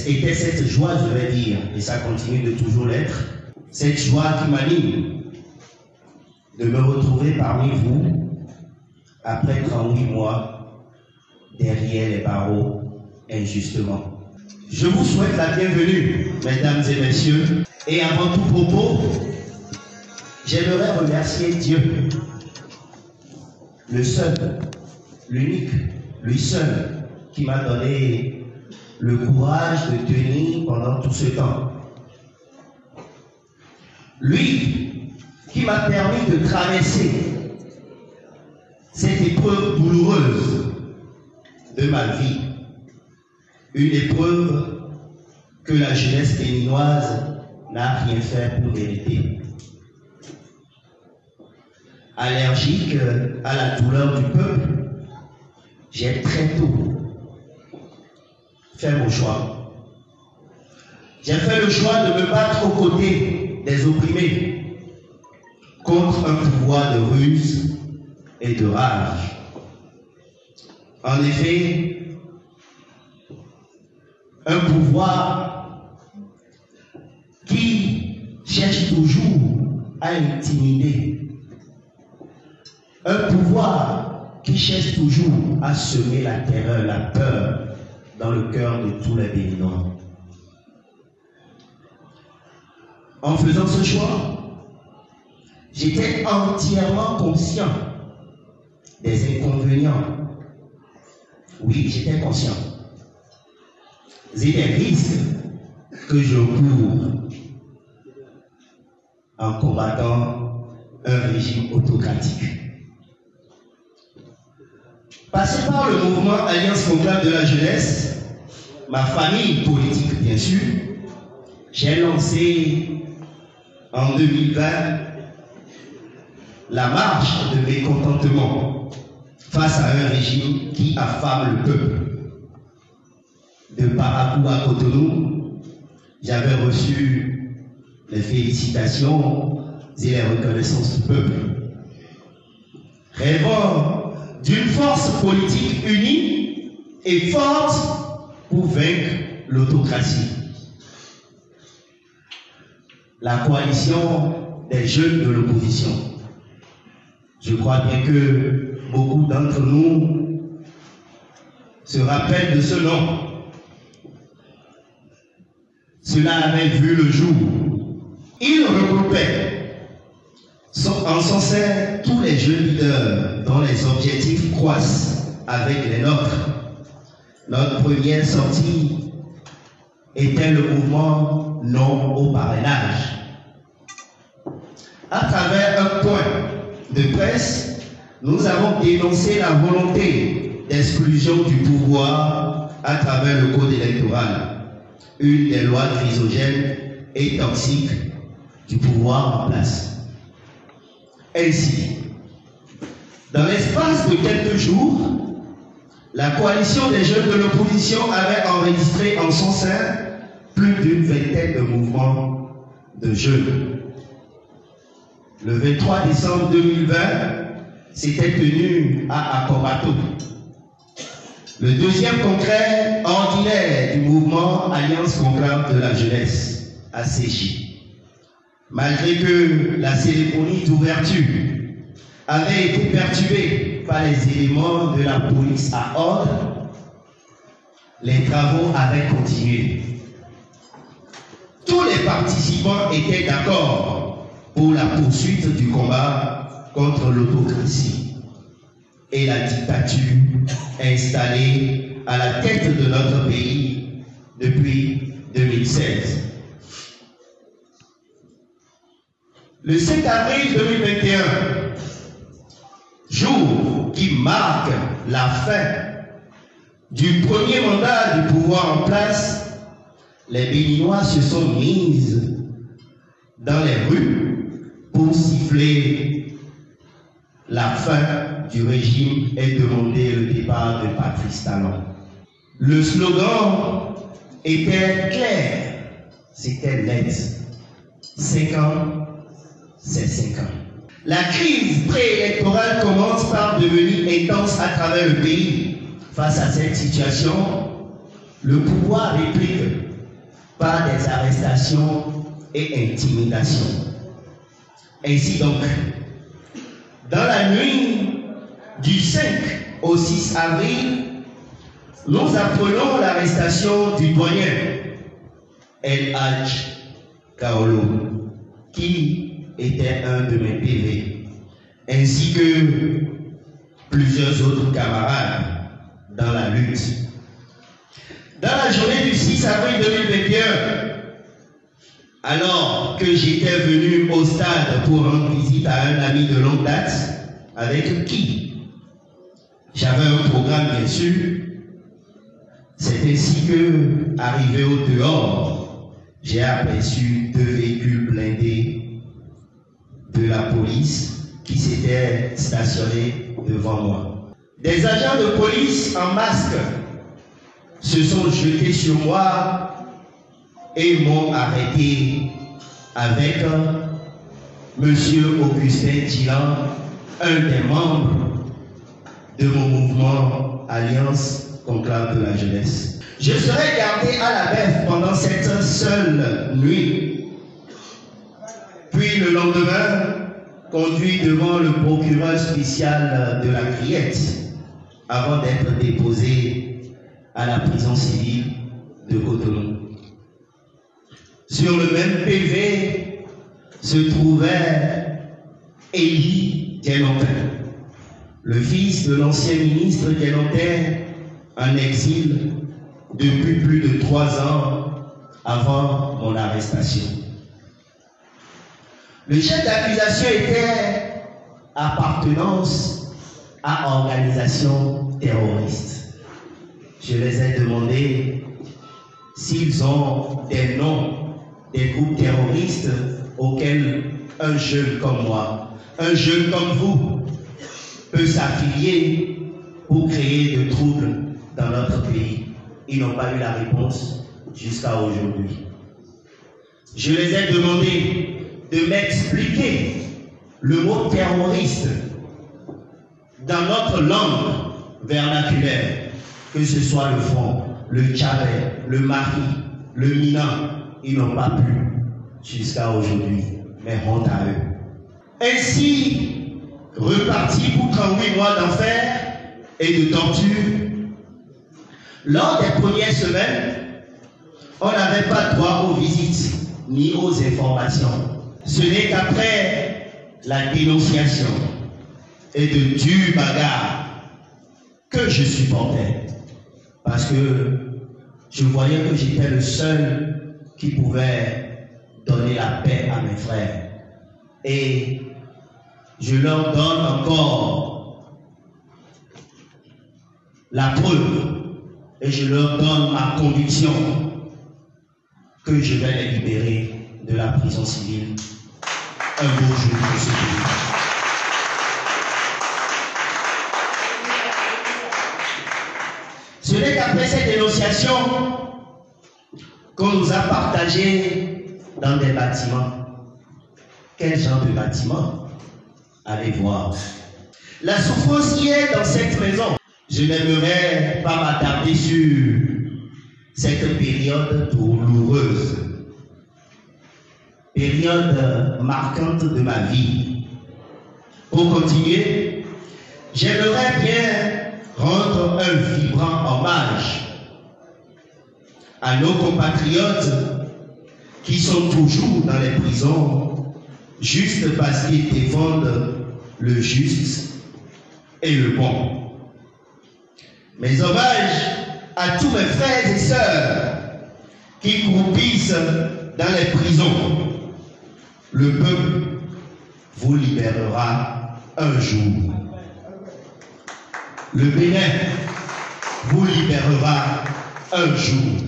était cette joie, je vais dire, et ça continue de toujours l'être, cette joie qui m'anime de me retrouver parmi vous après 38 mois derrière les barreaux injustement. Je vous souhaite la bienvenue, mesdames et messieurs, et avant tout propos, j'aimerais remercier Dieu, le seul, l'unique, lui seul, qui m'a donné le courage de tenir pendant tout ce temps. Lui qui m'a permis de traverser cette épreuve douloureuse de ma vie. Une épreuve que la jeunesse béninoise n'a rien fait pour mériter. Allergique à la douleur du peuple, j'ai très tôt fait mon choix. J'ai fait le choix de me battre aux côtés des opprimés contre un pouvoir de ruse et de rage. En effet, un pouvoir qui cherche toujours à intimider, un pouvoir qui cherche toujours à semer la terreur, la peur dans le cœur de tous les Béninois. En faisant ce choix, j'étais entièrement conscient des inconvénients. Oui, j'étais conscient. Et des risques que je cours en combattant un régime autocratique. Passé par le mouvement Alliance Conclave de la jeunesse, ma famille politique bien sûr, j'ai lancé en 2020 la marche de mécontentement face à un régime qui affame le peuple. De Parakou à Cotonou, j'avais reçu les félicitations et les reconnaissances du peuple. Rêvant d'une force politique unie et forte pour vaincre l'autocratie. La coalition des jeunes de l'opposition. Je crois bien que beaucoup d'entre nous se rappellent de ce nom. Cela avait vu le jour. Il regroupait en son sein tous les jeunes leaders dont les objectifs croissent avec les nôtres. Notre première sortie était le mouvement Non au parrainage. À travers un point de presse, nous avons dénoncé la volonté d'exclusion du pouvoir à travers le code électoral, une des lois grisogènes et toxiques du pouvoir en place. Ainsi, dans l'espace de quelques jours, la coalition des jeunes de l'opposition avait enregistré en son sein plus d'une vingtaine de mouvements de jeunes. Le 23 décembre 2020, s'était tenu à Akobato le deuxième congrès ordinaire du mouvement Alliance Conclave de la jeunesse, ACJ. Malgré que la cérémonie d'ouverture avait été perturbée par les éléments de la police à ordre, les travaux avaient continué. Tous les participants étaient d'accord pour la poursuite du combat contre l'autocratie et la dictature installée à la tête de notre pays depuis 2016. Le 5 avril 2021, jour qui marque la fin du premier mandat du pouvoir en place, les Béninois se sont mis dans les rues pour siffler la fin du régime et demander le départ de Patrice Talon. Le slogan était clair, c'était net. 5 ans, c'est 5 ans. La crise préélectorale commence par devenir intense à travers le pays. Face à cette situation, le pouvoir réplique par des arrestations et intimidations. Ainsi donc, dans la nuit du 5 au 6 avril, nous apprenons l'arrestation du douanier El Hadj Kaolo, qui était un de mes PV, ainsi que plusieurs autres camarades dans la lutte. Dans la journée du 6 avril 2021, alors que j'étais venu au stade pour rendre visite à un ami de longue date, avec qui j'avais un programme bien sûr, c'est ainsi que, arrivé au dehors, j'ai aperçu 2 véhicules blindés de la police qui s'étaient stationnés devant moi. Des agents de police en masque se sont jetés sur moi et m'ont arrêté avec Monsieur Augustin Tilan, un des membres de mon mouvement Alliance Conclave de la Jeunesse. Je serai gardé à la bête pendant cette seule nuit. Puis le lendemain, conduit devant le procureur spécial de la Criette avant d'être déposé à la prison civile de Cotonou. Sur le même PV se trouvait Élie Dielontin, le fils de l'ancien ministre Dielontin en exil depuis plus de 3 ans avant mon arrestation. Le chef d'accusation était appartenance à organisation terroriste. Je les ai demandé s'ils ont des noms des groupes terroristes auxquels un jeune comme moi, un jeune comme vous, peut s'affilier pour créer de troubles dans notre pays. Ils n'ont pas eu la réponse jusqu'à aujourd'hui. Je les ai demandé de m'expliquer le mot terroriste dans notre langue vernaculaire, que ce soit le Front, le Tchabet, le Mari, le Mina. Ils n'ont pas pu jusqu'à aujourd'hui, mais honte à eux. Ainsi, reparti pour 38 mois d'enfer et de torture. Lors des premières semaines, on n'avait pas droit aux visites ni aux informations. Ce n'est qu'après la dénonciation et de dures bagarres que je supportais. Parce que je voyais que j'étais le seul qui pouvait donner la paix à mes frères. Et je leur donne encore la preuve et je leur donne ma conviction que je vais les libérer de la prison civile un beau jour de ce pays. Ce n'est qu'après cette dénonciation qu'on nous a partagé dans des bâtiments. Quel genre de bâtiment? Allez voir. La souffrance qui est dans cette maison. Je n'aimerais pas m'attarder sur cette période douloureuse, période marquante de ma vie. Pour continuer, j'aimerais bien rendre un vibrant hommage à nos compatriotes qui sont toujours dans les prisons juste parce qu'ils défendent le juste et le bon. Mes hommages à tous mes frères et sœurs qui croupissent dans les prisons. Le peuple vous libérera un jour. Le Bénin vous libérera un jour.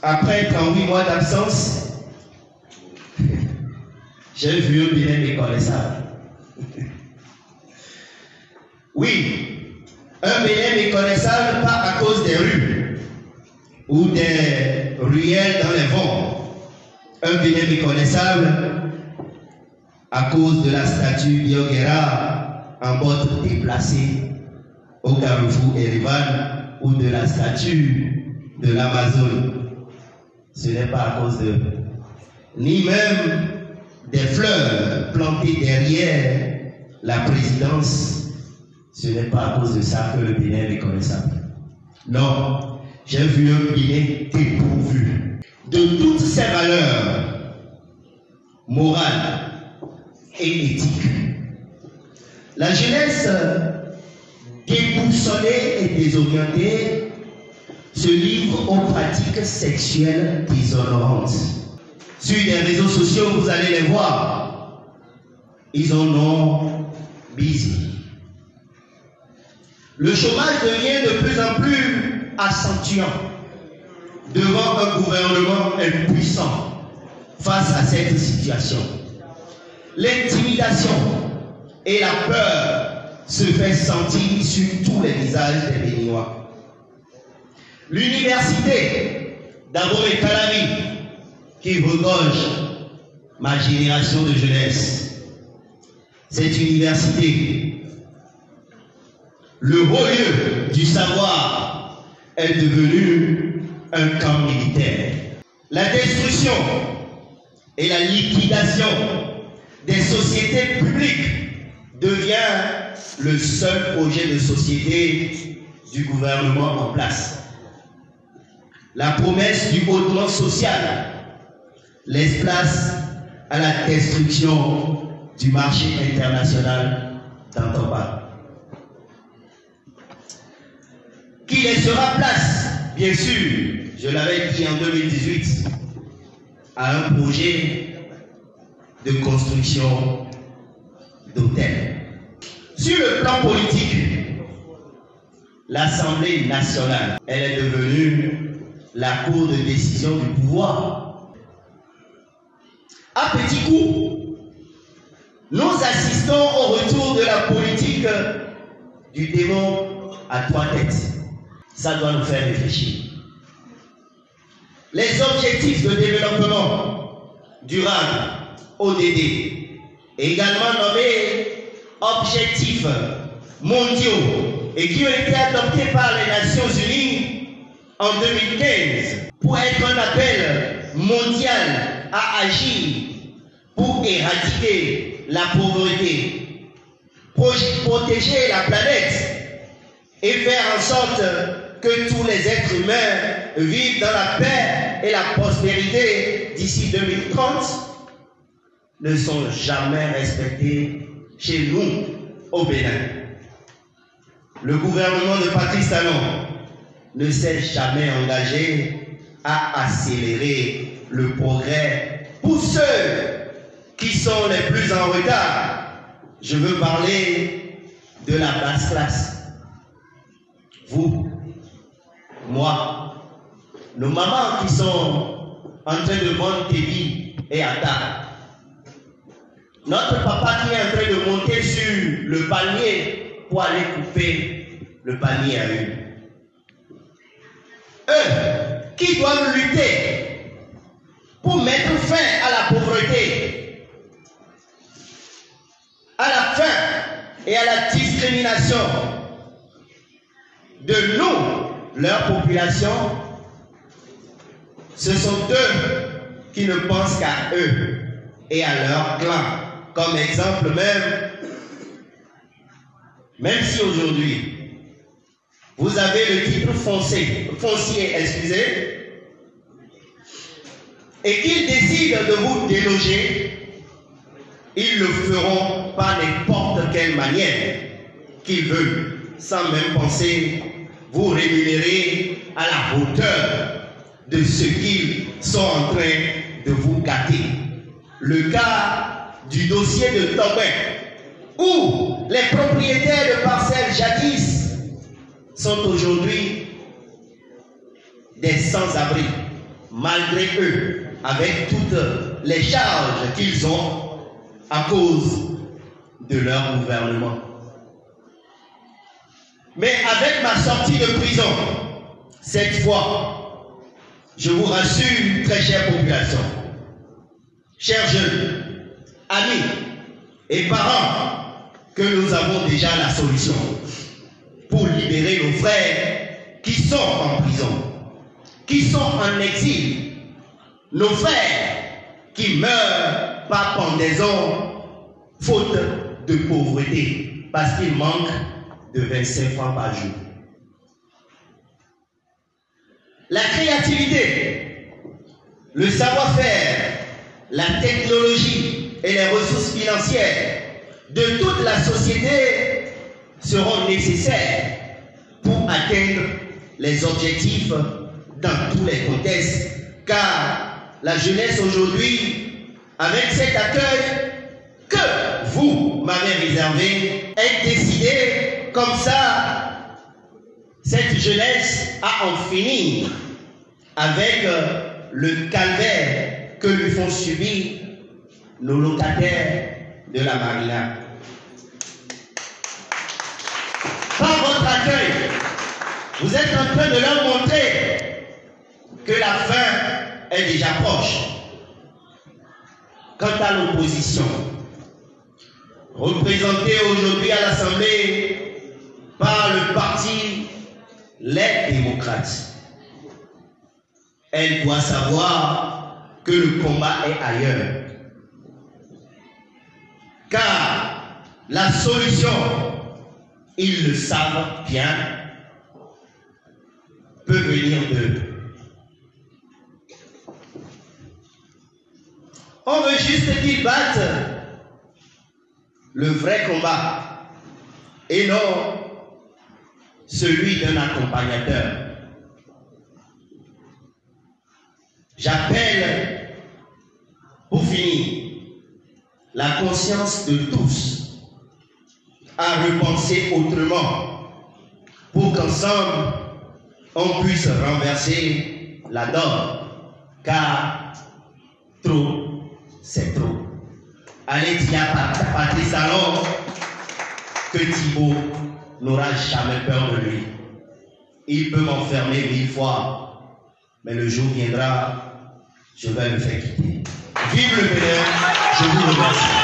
Après 38 mois d'absence, j'ai vu un Bénin méconnaissable. Oui, un Bénin méconnaissable pas à cause des rues ou des ruelles dans les vents. Un Bénin méconnaissable à cause de la statue d'Ioguera en botte déplacée au Carrefour Erevan ou de la statue de l'Amazone, ce n'est pas à cause d'eux, ni même des fleurs plantées derrière la présidence, ce n'est pas à cause de ça que le Bénin est reconnaissable. Non, j'ai vu un Bénin dépourvu de toutes ses valeurs morales et éthiques. La jeunesse déboussolée et désorientée se livre aux pratiques sexuelles déshonorantes. Sur les réseaux sociaux, vous allez les voir. Ils en ont busy. Le chômage devient de plus en plus accentuant devant un gouvernement impuissant face à cette situation. L'intimidation et la peur se fait sentir sur tous les visages des Béninois. L'université d'Abomey Calavi, qui regorge ma génération de jeunesse, cette université, le haut lieu du savoir, est devenu un camp militaire. La destruction et la liquidation des sociétés publiques devient le seul projet de société du gouvernement en place. La promesse du hautement social laisse place à la destruction du marché international d'Antoba, qui laissera place, bien sûr, je l'avais dit en 2018, à un projet de construction d'hôtels. Sur le plan politique, l'Assemblée nationale, elle est devenue la cour de décision du pouvoir. À petits coups, nous assistons au retour de la politique du démon à trois têtes. Ça doit nous faire réfléchir. Les objectifs de développement durable, ODD, également nommés objectifs mondiaux et qui ont été adoptés par les Nations Unies en 2015 pour être un appel mondial à agir pour éradiquer la pauvreté, protéger la planète et faire en sorte que tous les êtres humains vivent dans la paix et la prospérité d'ici 2030, ne sont jamais respectés chez nous au Bénin. Le gouvernement de Patrice Talon ne s'est jamais engagé à accélérer le progrès pour ceux qui sont les plus en retard. Je veux parler de la basse classe. Vous, moi, nos mamans qui sont en train de vendre Tébi et Atta. Notre papa qui est en train de monter sur le panier pour aller couper le panier à eux. Eux qui doivent lutter pour mettre fin à la pauvreté, à la faim et à la discrimination de nous, leur population, ce sont eux qui ne pensent qu'à eux et à leur clan. Comme exemple même si aujourd'hui, vous avez le titre foncier, et qu'ils décident de vous déloger, ils le feront par n'importe quelle manière qu'ils veulent, sans même penser vous rémunérer à la hauteur de ce qu'ils sont en train de vous gâter. Le cas du dossier de Tobin, où les propriétaires de parcelles jadis sont aujourd'hui des sans-abri, malgré eux, avec toutes les charges qu'ils ont à cause de leur gouvernement. Mais avec ma sortie de prison, cette fois, je vous rassure, très chère population, chers jeunes, amis et parents, que nous avons déjà la solution pour libérer nos frères qui sont en prison. qui sont en exil, nos frères qui meurent par pendaison, faute de pauvreté, parce qu'ils manquent de 25 francs par jour. La créativité, le savoir-faire, la technologie et les ressources financières de toute la société seront nécessaires pour atteindre les objectifs dans tous les contextes, car la jeunesse aujourd'hui, avec cet accueil que vous m'avez réservé, est décidée comme ça. Cette jeunesse a en finir avec le calvaire que lui font subir nos locataires de la marina. Par votre accueil, vous êtes en train de leur montrer que la fin est déjà proche. Quant à l'opposition, représentée aujourd'hui à l'Assemblée par le parti Les Démocrates, elle doit savoir que le combat est ailleurs. Car la solution, ils le savent bien, peut venir d'eux. On veut juste qu'ils battent le vrai combat et non celui d'un accompagnateur. J'appelle, pour finir, la conscience de tous à repenser autrement pour qu'ensemble on puisse renverser la donne, car trop, c'est trop. Allez dire à Patrice Talon que Thibault n'aura jamais peur de lui. Il peut m'enfermer 1000 fois, mais le jour viendra, je vais le faire quitter. Vive le Bénin, je vous remercie.